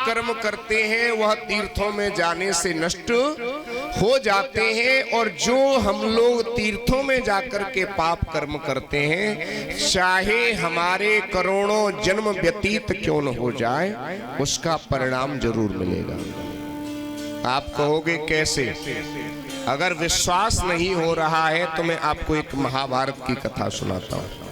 कर्म करते हैं वह तीर्थों में जाने से नष्ट हो जाते हैं, और जो हम लोग तीर्थों में जाकर के पाप कर्म करते हैं, चाहे हमारे करोड़ों जन्म व्यतीत क्यों न हो जाए, उसका परिणाम जरूर मिलेगा। आप कहोगे कैसे? अगर विश्वास नहीं हो रहा है तो मैं आपको एक महाभारत की कथा सुनाता हूं।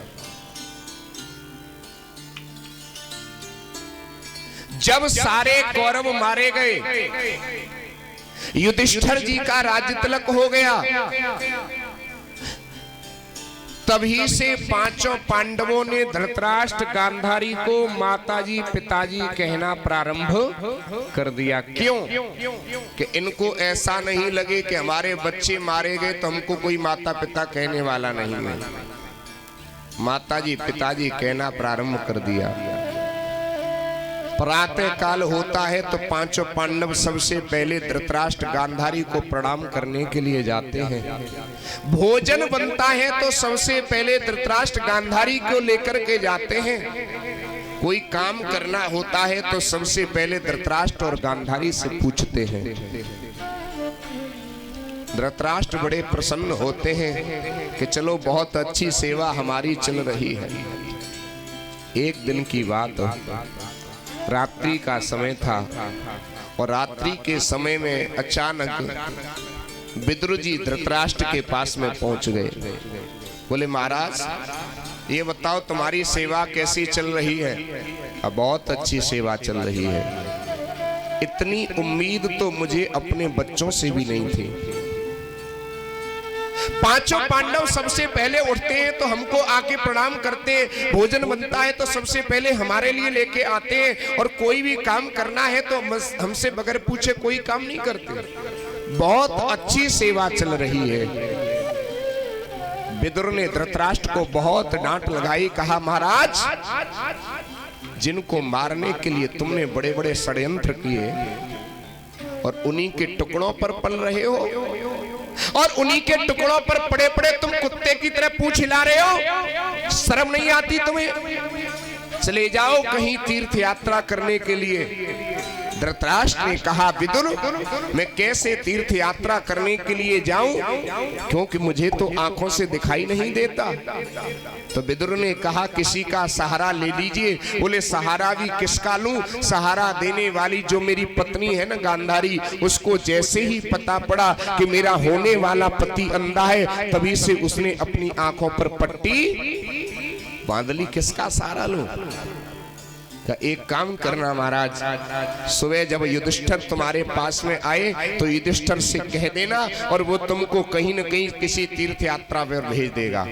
जब सारे कौरव मारे गए, युधिष्ठिर जी का राज्य तिलक हो गया, तभी से पांचों पांडवों ने धृतराष्ट्र गांधारी को माताजी पिताजी कहना प्रारंभ कर दिया। क्यों? कि इनको ऐसा नहीं लगे कि हमारे बच्चे मारे गए तो हमको कोई माता पिता कहने वाला नहीं है। माताजी पिताजी कहना प्रारंभ कर दिया। प्रातः काल होता है तो पांचों पांडव सबसे पहले धृतराष्ट्र गांधारी को प्रणाम करने के लिए जाते हैं। भोजन बनता है तो सबसे पहले धृतराष्ट्र गांधारी को लेकर के जाते हैं। कोई काम करना होता है तो सबसे पहले धृतराष्ट्र और गांधारी से पूछते हैं। धृतराष्ट्र बड़े प्रसन्न होते हैं कि चलो बहुत अच्छी सेवा हमारी चल रही है। एक दिन की बात, रात्रि का समय था और रात्रि के समय में अचानक विदुर जी धृतराष्ट्र के पास में पहुंच गए। बोले महाराज ये बताओ तुम्हारी सेवा कैसी चल रही है? अब बहुत अच्छी सेवा चल रही है। इतनी उम्मीद तो मुझे अपने बच्चों से भी नहीं थी। पांचों पांडव सबसे पहले उठते हैं तो हमको आके प्रणाम करते हैं। भोजन बनता है तो सबसे पहले हमारे लिए लेके आते हैं, और कोई भी काम करना है तो हमसे बगैर पूछे कोई काम नहीं करते। बहुत अच्छी सेवा चल रही है। विदुर ने धृतराष्ट्र को बहुत डांट लगाई। कहा महाराज जिनको मारने के लिए तुमने बड़े बड़े षड्यंत्र किए और उन्हीं के टुकड़ों पर पल रहे हो, और उन्हीं के टुकड़ों पर पड़े पड़े तुम कुत्ते की तरह पूंछ हिला रहे हो। शर्म नहीं आती तुम्हें? चले जाओ कहीं तीर्थ यात्रा करने के लिए। धृतराष्ट्र ने कहा विदुर मैं कैसे तीर्थ यात्रा करने के लिए जाऊं, क्योंकि मुझे तो आंखों से दिखाई नहीं देता। तो विदुर ने कहा किसी का सहारा ले लीजिए। बोले सहारा भी किसका लूं? सहारा देने वाली जो मेरी पत्नी है ना गांधारी, उसको जैसे ही पता पड़ा कि मेरा होने वाला पति अंधा है, तभी से उसने अपनी आंखों पर पट्टी बांध ली। किसका सहारा लूं? एक काम करना महाराज, सुबह जब युधिष्ठिर तुम्हारे पास में आए तो युधिष्ठिर से कह देना, और वो तुमको कहीं न कहीं किसी तीर्थ यात्रा पर भेज देगा।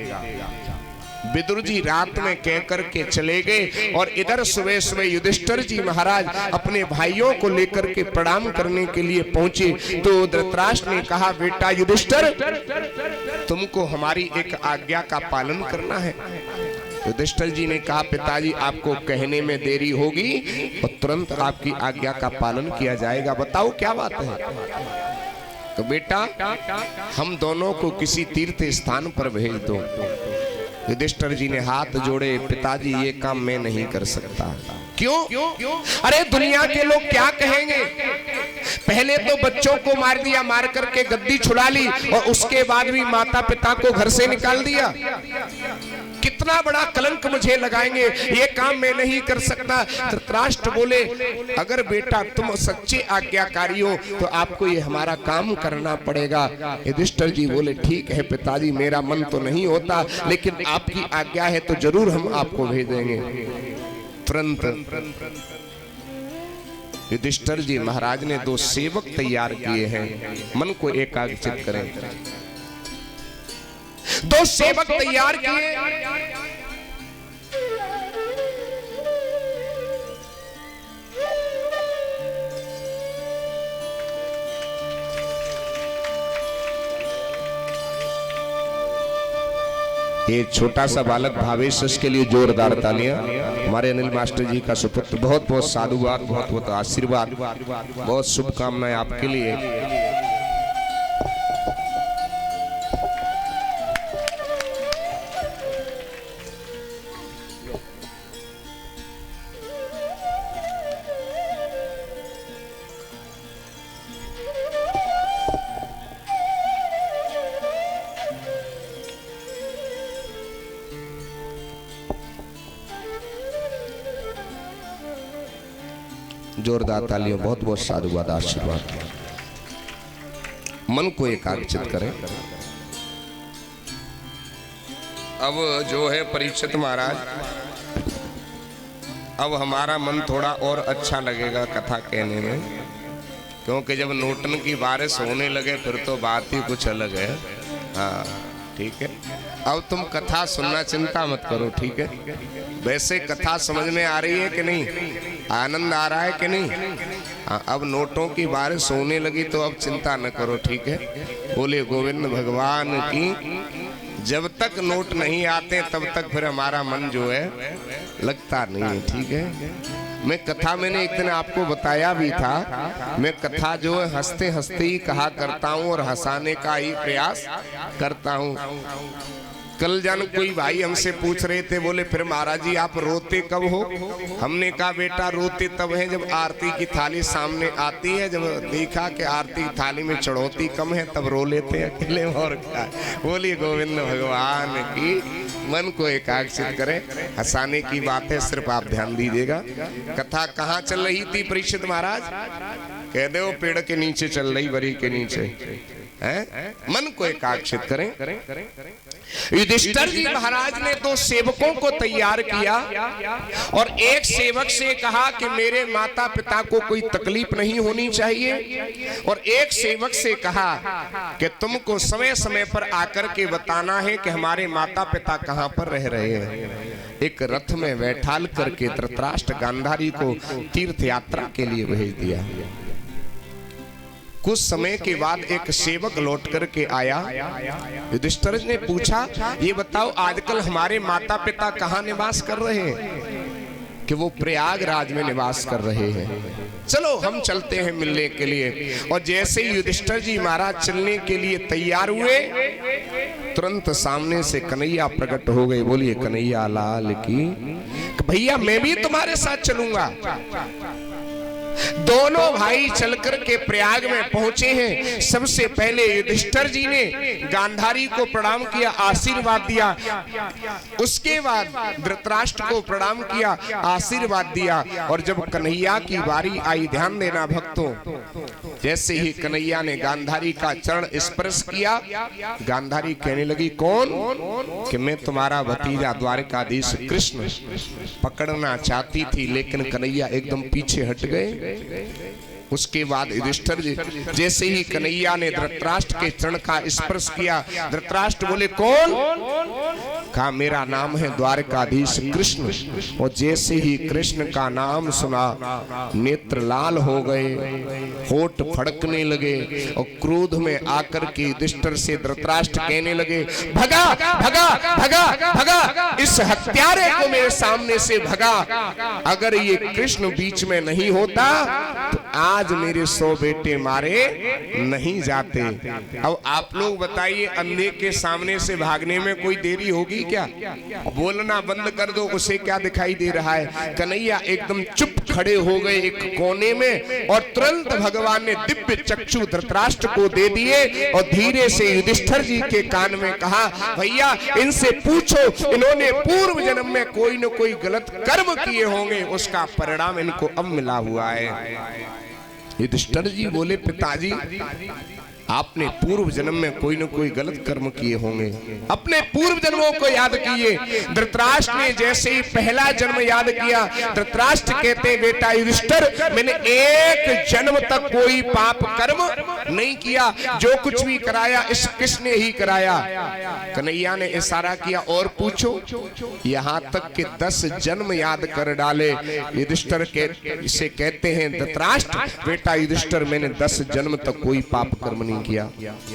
विदुर जी रात में कह करके चले गए, और इधर सुबह सुबह युधिष्ठिर जी महाराज अपने भाइयों को लेकर के प्रणाम करने के लिए पहुंचे। तो धृतराष्ट्र ने कहा बेटा युधिष्ठिर तुमको हमारी एक आज्ञा का पालन करना है। युधिष्ठिर जी ने कहा पिताजी आपको कहने में देरी होगी और तुरंत आपकी आज्ञा का पालन किया जाएगा। बताओ क्या बात है? तो बेटा हम दोनों को किसी तीर्थ स्थान पर भेज दो। युधिष्ठिर जी ने हाथ जोड़े, पिताजी ये काम मैं नहीं कर सकता। क्यों? अरे दुनिया के लोग क्या कहेंगे? पहले तो बच्चों को मार दिया, मार करके गद्दी छुड़ा ली, और उसके बाद भी माता पिता को घर से निकाल दिया। कितना बड़ा कलंक मुझे लगाएंगे, ये काम मैं नहीं कर सकता। धृतराष्ट्र बोले अगर बेटा तुम सच्चे आज्ञाकारी हो तो आपको ये हमारा काम करना पड़ेगा। युधिष्ठिर जी बोले ठीक है पिताजी मेरा मन तो नहीं होता, लेकिन आपकी आज्ञा है तो जरूर हम आपको भेजेंगे। तुरंत युधिष्ठिर जी महाराज ने 2 सेवक तैयार किए हैं। मन को एकाग्रचित करें। 2 सेवक तैयार किए। ये छोटा सा बालक भावेश, इसके लिए जोरदार तालियां। हमारे अनिल मास्टर जी का सुपुत्र, बहुत बहुत साधुवाद, बहुत बहुत आशीर्वाद, बहुत शुभकामनाएं आपके लिए। जोरदार तालियों, बहुत बहुत साधुवाद, आशीर्वाद। मन को एकाग्रचित करें। अब जो है परीक्षित महाराज, अब हमारा मन थोड़ा और अच्छा लगेगा कथा कहने में, क्योंकि जब नोटन की बारिश होने लगे फिर तो बात ही कुछ अलग है। हाँ ठीक है, अब तुम कथा सुनना चिंता मत करो, ठीक है। वैसे कथा समझ में आ रही है कि नहीं, आनंद आ रहा है कि नहीं? हाँ, अब नोटों की बारिश होने लगी तो अब चिंता न करो, ठीक है। बोले गोविंद भगवान की। जब तक नोट नहीं आते तब तक फिर हमारा मन जो है लगता नहीं है, ठीक है। मैं कथा मैंने एक दिन आपको बताया भी था, मैं कथा जो है हंसते हंसते ही कहा करता हूँ और हंसाने का ही प्रयास करता हूँ। कल जान कोई भाई हमसे पूछ रहे थे, बोले फिर महाराज जी आप रोते कब हो? हमने कहा बेटा रोते तब है जब आरती की थाली सामने आती है, जब देखा कि आरती की थाली में चढ़ौती कम है तब रो लेते हैं अकेले, और क्या। बोलिए गोविंद भगवान की। मन को एकाग्रचित करें, हंसाने की बात है, सिर्फ आप ध्यान दीजिएगा। कथा कहाँ चल रही थी परीक्षित महाराज? कह दो पेड़ के नीचे चल रही, बरी के नीचे है। मन को एकाग्रचित करें। युधिष्ठिर जी महाराज ने दो सेवकों को तैयार किया और एक सेवक से कहा कि मेरे माता पिता को कोई तकलीफ नहीं होनी चाहिए, और एक सेवक से कहा कि तुमको समय समय पर आकर के बताना है कि हमारे माता पिता कहां पर रह रहे हैं। एक रथ में बैठाल करके धृतराष्ट्र गांधारी को तीर्थ यात्रा के लिए भेज दिया। कुछ समय के बाद एक सेवक लौट करके आया। युधिष्ठिर ने पूछा, ये बताओ आजकल हमारे माता पिता कहाँ निवास कर रहे हैं? कि वो प्रयागराज में निवास कर रहे हैं, चलो हम चलते हैं मिलने के लिए। और जैसे ही युधिष्ठिर जी महाराज चलने के लिए तैयार हुए, तुरंत सामने से कन्हैया प्रकट हो गए। बोलिए कन्हैया लाल की। भैया मैं भी तुम्हारे साथ चलूंगा। दोनों भाई चलकर के प्रयाग में पहुंचे हैं। सबसे पहले युधिष्ठिर जी ने गांधारी को प्रणाम किया, आशीर्वाद दिया। उसके बाद धृतराष्ट्र को प्रणाम किया, आशीर्वाद दिया। और जब कन्हैया की बारी आई, ध्यान देना भक्तों, जैसे ही कन्हैया ने गांधारी का चरण स्पर्श किया, गांधारी कहने लगी कौन? कि मैं तुम्हारा भतीजा द्वारकाधीश कृष्ण। पकड़ना चाहती थी लेकिन कन्हैया एकदम पीछे हट गए। उसके बाद युधिष्ठिर जी जैसे ही कन्हैया ने धृतराष्ट्र के चरण का स्पर्श किया, धृतराष्ट्र बोले कौन? कहा मेरा नाम है द्वारकाधीश कृष्ण। और जैसे ही कृष्ण का नाम सुना, नेत्र लाल हो गए, होठ फड़कने लगे और क्रोध में आकर के युधिष्ठिर से धृतराष्ट्र कहने लगे भगा भगा भगा भगा, इस हत्यारे को मेरे सामने से भगा। अगर ये कृष्ण बीच में नहीं होता तो आज मेरे 100 बेटे मारे नहीं जाते। अब आप लोग बताइए, अंधे के सामने से भागने में कोई देरी होगी क्या? बोलना बंद कर दो, उसे क्या दिखाई दे रहा है? कन्हैया एकदम चुप खड़े हो गए एक कोने में, और तुरंत भगवान ने दिव्य चक्षु धृतराष्ट्र को दे दिए और धीरे से युधिष्ठिर जी के कान में कहा, भैया इनसे पूछो, इन्होंने पूर्व जन्म में कोई न कोई गलत कर्म किए होंगे, उसका परिणाम इनको अब मिला हुआ है। युधिष्ठिर जी बोले पिताजी आपने पूर्व जन्म में कोई न कोई गलत कर्म किए होंगे। अपने पूर्व जन्मों को याद किए। धृतराष्ट्र ने जैसे ही पहला जन्म याद किया, धृतराष्ट्र कहते बेटा युधिष्ठिर मैंने एक जन्म तक कोई पाप कर्म नहीं किया, जो कुछ भी कराया इस कृष्ण ने ही कराया। कन्हैया ने इशारा किया और पूछो, यहाँ तक कि 10 जन्म याद कर डाले। युधिष्ठिर से कहते हैं धृतराष्ट्र बेटा युधिष्ठिर मैंने 10 जन्म तक कोई पाप कर्म नहीं किया।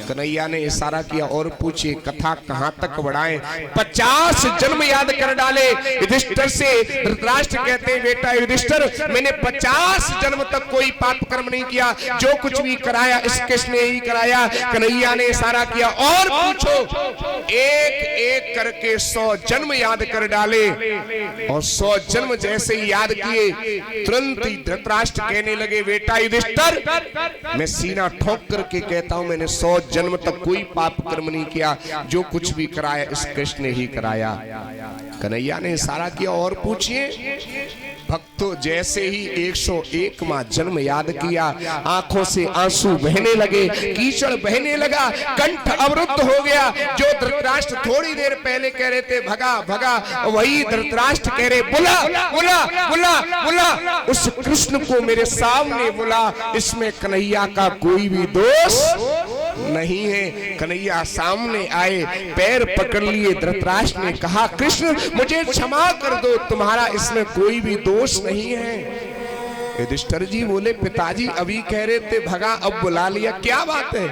कन्हैया ने इशारा किया और पूछिए कथा कहां तक बढ़ाएं? 50 जन्म याद कर डाले। युधिष्ठिर से धृतराष्ट्र कहते हैं बेटा युधिष्ठिर मैंने 50 जन्म तक कोई पाप कर्म नहीं किया, जो कुछ भी कराया इस कृष्ण ने ही कराया। कन्हैया ने इशारा किया और पूछो, एक एक करके 100 जन्म याद कर डाले। और 100 जन्म जैसे ही याद किए, तुरंत ही धृतराष्ट्र कहने लगे बेटा युधिष्ठिर मैं सीना ठोक करके कहता हूं मैंने 100 जन्म तक कोई पाप कर्म नहीं किया, जो कुछ भी कराया इस कृष्ण ने ही कराया। कन्हैया ने इशारा किया और पूछिए। भक्तों जैसे ही 101 मां जन्म याद किया, आंखों से आंसू बहने लगे, कीचड़ बहने लगा, कंठ अवरुद्ध हो गया। जो धृतराष्ट्र थोड़ी देर पहले कह रहे थे भगा भगा, वही धृतराष्ट्र कह रहे बुला बुला बुला बुला उस कृष्ण को मेरे सामने बुला, इसमें कन्हैया का कोई भी दोष नहीं है। कन्हैया सामने आए, पैर पकड़ लिए। धृतराष्ट्र ने कहा कृष्ण मुझे क्षमा कर दो, तुम्हारा इसमें कोई भी दोष नहीं है। युधिष्ठिर जी बोले पिताजी अभी कह रहे थे भगा, अब बुला लिया, क्या बात है?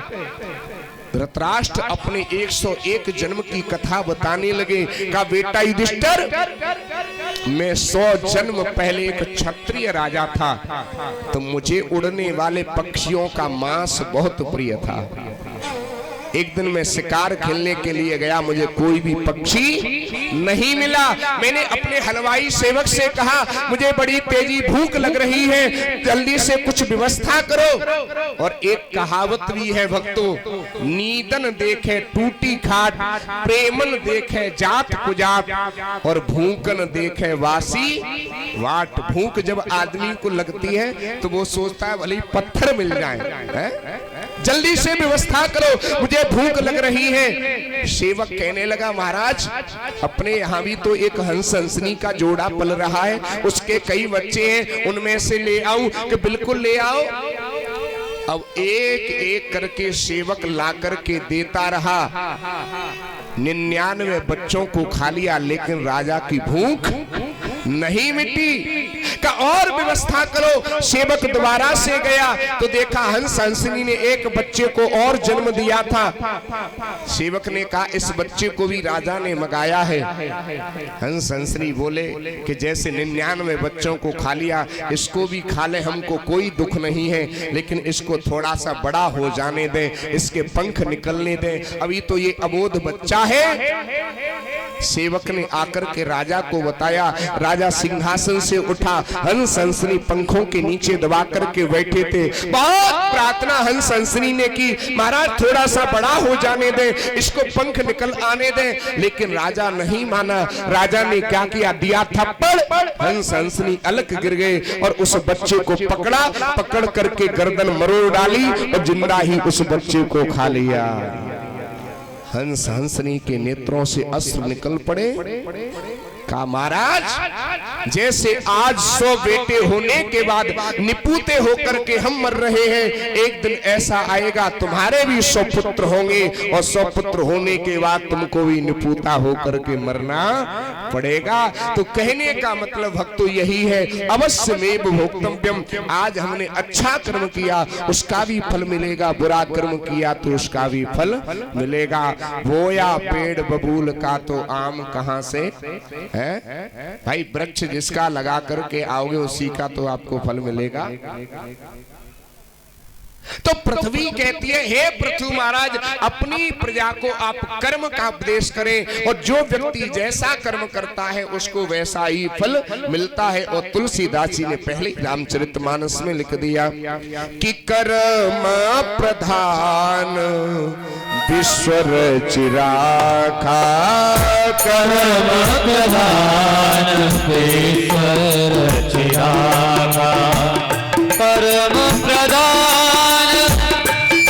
धृतराष्ट्र अपने 101 जन्म की कथा बताने लगे। कहा बेटा युधिष्ठिर, मैं 100 जन्म पहले एक क्षत्रिय राजा था, तो मुझे उड़ने वाले पक्षियों का मांस बहुत प्रिय था। एक दिन मैं शिकार खेलने के लिए गया, मुझे कोई भी पक्षी नहीं मिला। मैंने अपने हलवाई सेवक से कहा मुझे बड़ी तेजी भूख लग रही है, जल्दी से कुछ व्यवस्था करो। और एक कहावत भी है भक्तों, नीदन देखे टूटी खाट, प्रेमन देखे जात कुजात, और भूखन देखे वासी वाट। भूख जब आदमी को लगती है तो वो सोचता है भले पत्थर मिल जाए, जल्दी से व्यवस्था करो, मुझे भूख लग रही है। सेवक कहने लगा महाराज अपने यहाँ भी तो एक हंस हंसनी का जोड़ा पल रहा है, उसके कई बच्चे हैं, उनमें से ले आऊं? कि बिल्कुल ले आओ। अब एक एक करके सेवक ला करके देता रहा। 99 बच्चों को खा लिया, लेकिन राजा की भूख नहीं मिटी। का और व्यवस्था करो। सेवक दोबारा से गया तो देखा हंस हंसनी ने एक बच्चे को और जन्म दिया था। सेवक ने कहा इस बच्चे को भी राजा ने मंगाया है। हंस हंसनी बोले कि जैसे 99 बच्चों को खा लिया, इसको भी खा ले, हमको कोई दुख नहीं है, लेकिन इसको थोड़ा सा बड़ा हो जाने दे, इसके पंख निकलने दे, अभी तो ये अबोध बच्चा है। सेवक ने आकर के राजा को बताया। राजा सिंहासन से उठा, हंस हंसनी पंखों के नीचे दबा करके बैठे थे। बहुत प्रार्थना हंस हंसनी ने की, महाराज थोड़ा सा बड़ा हो जाने दे, इसको पंख निकल आने दे, लेकिन राजा नहीं माना। राजा ने क्या किया, दिया थप्पड़। हंस हंसनी अलग गिर गए और उस बच्चे को पकड़ा, पकड़ करके गर्दन मरोड़ डाली और जिंदा ही उस बच्चे को खा लिया। हंस हंसनी के नेत्रों से अश्रु निकल पड़े। कहा महाराज जैसे आज 100 बेटे होने के बाद निपुते होकर के हम मर रहे हैं, एक दिन ऐसा आएगा तुम्हारे भी 100 पुत्र होंगे, और 100 पुत्र होने के बाद तुमको भी निपुता होकर के मरना पड़ेगा। तो कहने का मतलब भक्तों यही है, अवश्य में भोक्तव्यम। आज हमने अच्छा कर्म किया उसका भी फल मिलेगा, बुरा कर्म किया तो उसका भी फल मिलेगा। बोया पेड़ बबूल का तो आम कहां से है भाई? वृक्ष जिसका लगा करके आओगे उसी का तो आपको फल मिलेगा। तो पृथ्वी कहती है हे पृथु महाराज, अपनी प्रजा को आप कर्म का उपदेश करें, और जो व्यक्ति जैसा कर्म करता है उसको वैसा ही फल मिलता है। और तुलसीदास जी ने पहले रामचरितमानस में लिख दिया कि कर्म प्रधान विश्वर चिराखा, कर्म प्रधान विश्वर चिराखा, कर्म प्रधान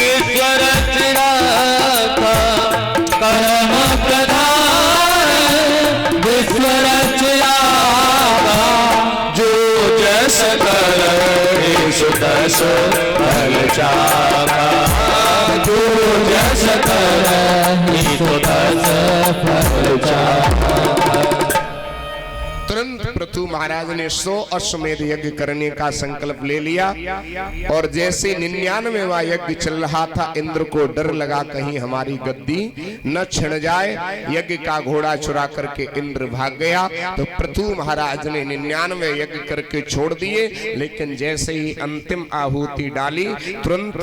ईश्वर चिराखा, कर्म प्रधान ईश्वर चिराखा, जो जस करे सो तस फल चाखा, जो जस करे सो तस फल चाखा। तुरंत पृथु महाराज ने 100 अश्वमेध यज्ञ करने का संकल्प ले लिया। और जैसे 99वां यज्ञ चल रहा था, इंद्र को डर लगा कहीं हमारी गद्दी न छिन जाए, यज्ञ का घोड़ा चुरा करके इंद्र भाग गया। तो पृथु महाराज ने 99 यज्ञ करके छोड़ दिए, लेकिन जैसे ही अंतिम आहुति डाली, तुरंत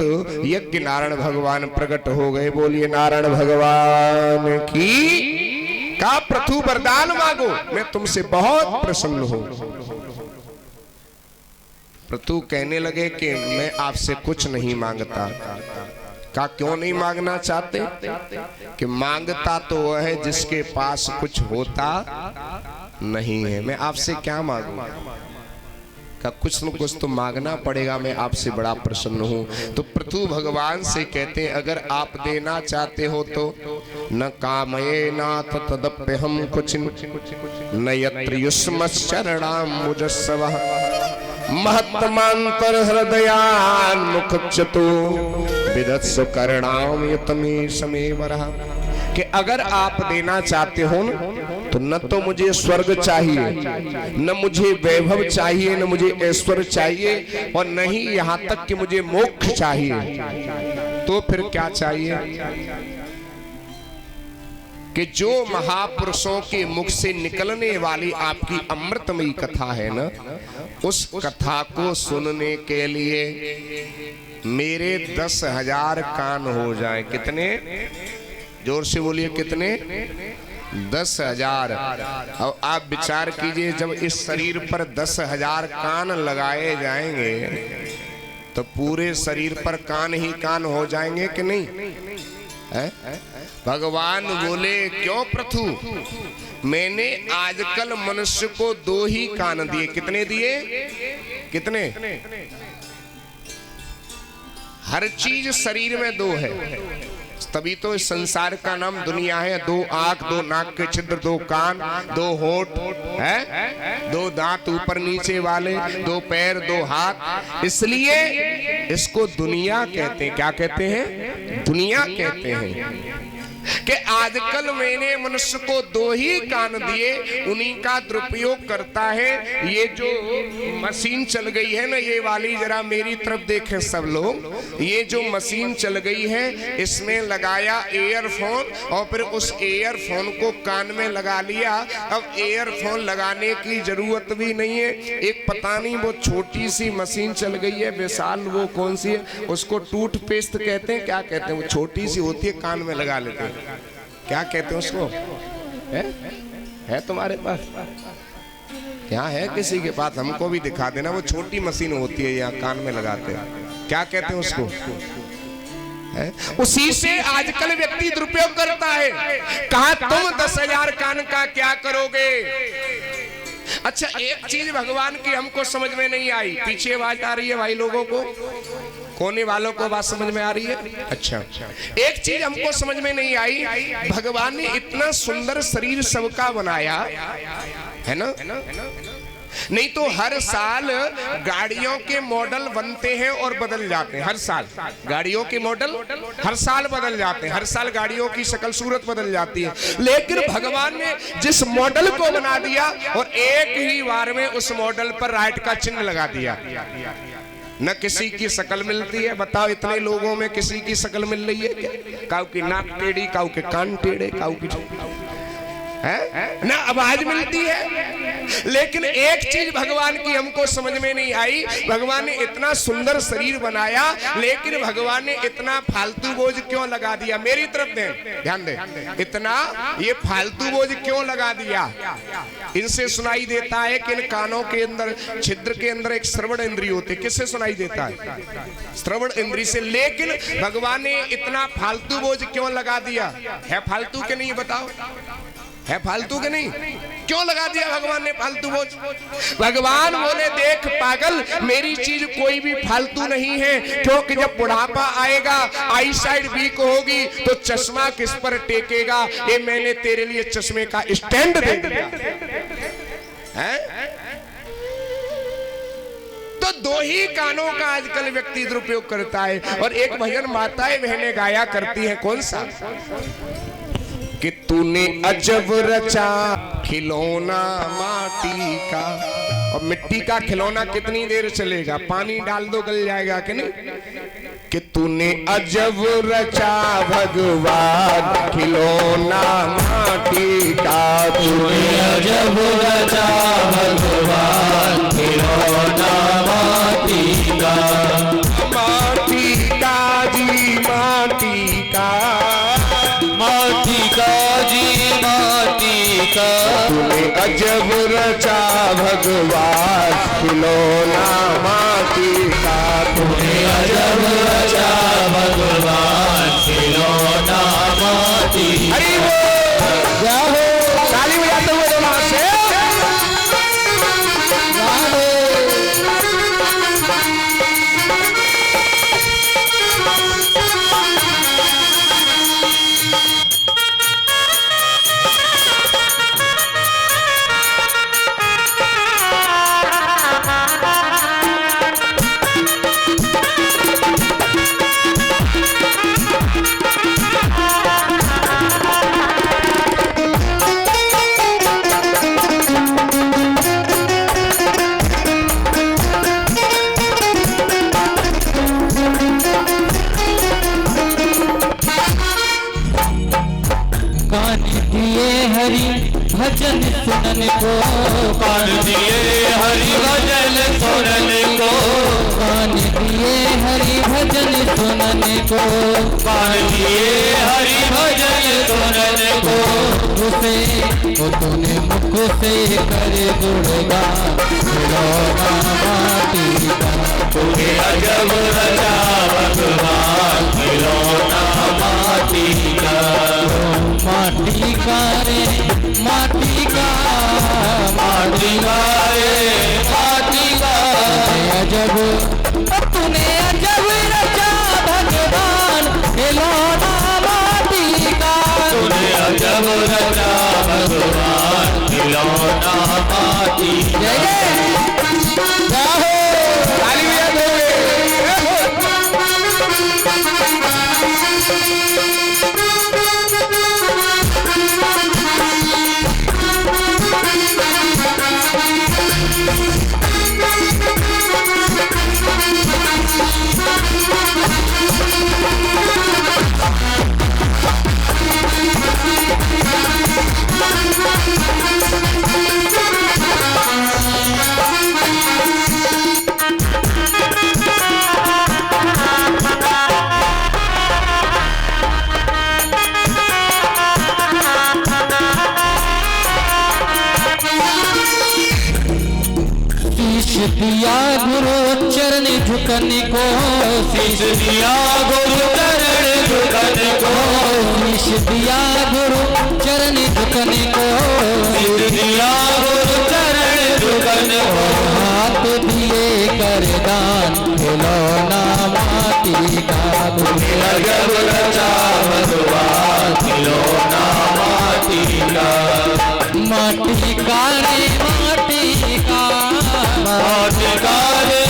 यज्ञ नारायण भगवान प्रकट हो गए। बोलिए नारायण भगवान की। का पृथु वरदान मांगो, मैं तुमसे बहुत प्रसन्न हूं। पृथु कहने लगे कि मैं आपसे कुछ नहीं मांगता। का क्यों नहीं मांगना चाहते? कि मांगता तो वह है जिसके पास कुछ होता नहीं है। मैं आपसे क्या मांगू? का कुछ न कुछ तो मांगना पड़ेगा, मैं आपसे बड़ा प्रसन्न हूँ। तो पृथु भगवान से कहते हैं अगर आप देना चाहते हो तो न कामये नाथ तदप्य हम कुछ न यत्र युष्मश्चरणाम मुजस्सवः महत्तमांतर हृदयान मुखच्यतो विदत्सु करणाम यतमे समेवरः। कि अगर आप देना चाहते हो तो न तो मुझे स्वर्ग चाहिए, न मुझे वैभव चाहिए, न मुझे ऐश्वर्य चाहिए, और न ही यहाँ तक कि मुझे मोक्ष चाहिए। तो फिर क्या चाहिए? कि जो महापुरुषों के मुख से निकलने वाली आपकी अमृतमयी कथा है ना, उस कथा को सुनने के लिए मेरे 10,000 कान हो जाए। कितने? जोर से बोलिए, कितने? 10,000। अब आप विचार कीजिए, जब इस शरीर पर 10,000 कान लगाए जाएंगे तो पूरे शरीर पर कान ही कान हो जाएंगे कि नहीं? है? भगवान बोले क्यों पृथु, मैंने आजकल मनुष्य को 2 ही कान दिए। कितने दिए? कितने? हर चीज शरीर में 2 है, तभी तो इस संसार का नाम दुनिया है। 2 आंख, 2 नाक के छिद्र, 2 कान, 2 होठ है, 2 दांत ऊपर नीचे वाले, 2 पैर, 2 हाथ, इसलिए इसको दुनिया कहते हैं। क्या कहते हैं? दुनिया कहते हैं। कि आजकल मैंने मनुष्य को 2 ही कान दिए, उन्हीं का दुरुपयोग करता है। ये जो मशीन चल गई है ना, ये वाली, जरा मेरी तरफ देखें सब लोग, ये जो मशीन चल गई है, इसमें लगाया ईयरफोन और फिर उस ईयरफोन को कान में लगा लिया। अब ईयरफोन लगाने की जरूरत भी नहीं है। एक पता नहीं वो छोटी सी मशीन चल गई है विशाल, वो कौन सी है, उसको टूथपेस्ट कहते हैं, क्या कहते हैं, वो छोटी सी होती है, कान में लगा लेते हैं। क्या कहते हैं उसको? है तुम्हारे पास? यहाँ है किसी के पास? हमको भी दिखा देना। वो छोटी मशीन होती है, यहाँ कान में लगाते हैं, क्या कहते हैं उसको? है? उसी से आजकल व्यक्ति दुरुपयोग करता है। कहा तुम 10,000 कान का क्या करोगे? अच्छा, एक चीज भगवान की हमको समझ में नहीं आई। पीछे आवाज आ रही है भाई, लोगों को, कोने वालों को बात समझ में आ रही है? अच्छा, एक चीज हमको समझ में नहीं आई। भगवान ने इतना सुंदर शरीर सबका बनाया है ना, नहीं तो हर साल गाड़ियों के मॉडल बनते हैं और बदल जाते हैं। हर साल गाड़ियों के मॉडल हर साल बदल जाते हैं, हर साल गाड़ियों की शक्ल सूरत बदल जाती है। लेकिन भगवान ने जिस मॉडल को बना दिया और एक ही बार में उस मॉडल पर राइट का चिन्ह लगा दिया। न किसी की शक्ल मिलती है। बताओ, इतने लोगों में किसी की शक्ल मिल रही है क्या? काऊ की नाक टेढ़ी, काऊ के कान टेढ़े, काऊ की है ना आवाज मिलती है। लेकिन एक चीज भगवान की हमको समझ में नहीं आई। भगवान ने इतना सुंदर शरीर बनाया, लेकिन भगवान ने इतना फालतू बोझ क्यों लगा दिया? मेरी तरफ ध्यान दे, इतना ये फालतू बोझ क्यों लगा दिया? इनसे सुनाई देता है कि इन कानों के अंदर, छिद्र के अंदर एक श्रवण इंद्रिय होती है। किससे सुनाई देता है? श्रवण इंद्रिय से। लेकिन भगवान ने इतना फालतू बोझ क्यों लगा दिया? है फालतू के नहीं? बताओ, है फालतू के नहीं? क्यों लगा दिया भगवान ने फालतू बोझ? भगवान बोले देख पागल, मेरी चीज कोई भी फालतू नहीं है, क्योंकि जब बुढ़ापा आएगा, आई साइड वीक होगी, तो चश्मा किस पर टेकेगा? ये मैंने तेरे लिए चश्मे का स्टैंड दे दिया है। तो 2 ही कानों का आजकल व्यक्ति दुरुपयोग करता है। और एक भजन माताएं बहनें गाया करती हैं, कौन सा? कि तूने अजब रचा खिलौना माटी का। और मिट्टी का खिलौना कितनी देर चलेगा? पानी डाल दो गल जाएगा कि नहीं? कि तूने अजब रचा भगवान खिलौना माटी का। तूने अजब रचा भगवान खिलौना माटी का। माटी का जी, माटी का, माटी का जी, माटी का। तूने अजब रचा भगवान खिलौना माटी का। तूने अजब रचा भगवान खिलौना माटी। हरि बोल, क्या हो? ताली बजाते हुए दोनों से सुनन को, कान दिए हरि भजन सुनन को, कान दिए हरि भजन सुनन को, कान दिए हरि भजन सुनन को, उसे वो तूने मुख से करे गुणगान, खिलौना माटी का, तूने अजब रचा भगवान, खिलौना माटी का, माटी का रे माटी का, माटी का रे माटी का, अजब तूने अजब रचा भगवान, खिलौना माटी का, तूने अजब रचा भगवान, खिलौना माटी का। जय दिया गुरु चरण झुकन को, शीश दिया गुरु चरण झुकन को, शीश दिया गुरु चरण झुकन को, शीश दिया गुरु चरण झुकन को, हाथ दिए कर दान, खिलौना माटी का, तूने अजब रचा भगवान, खिलौना माटी का, माटी का रे माटी का, माटी का रे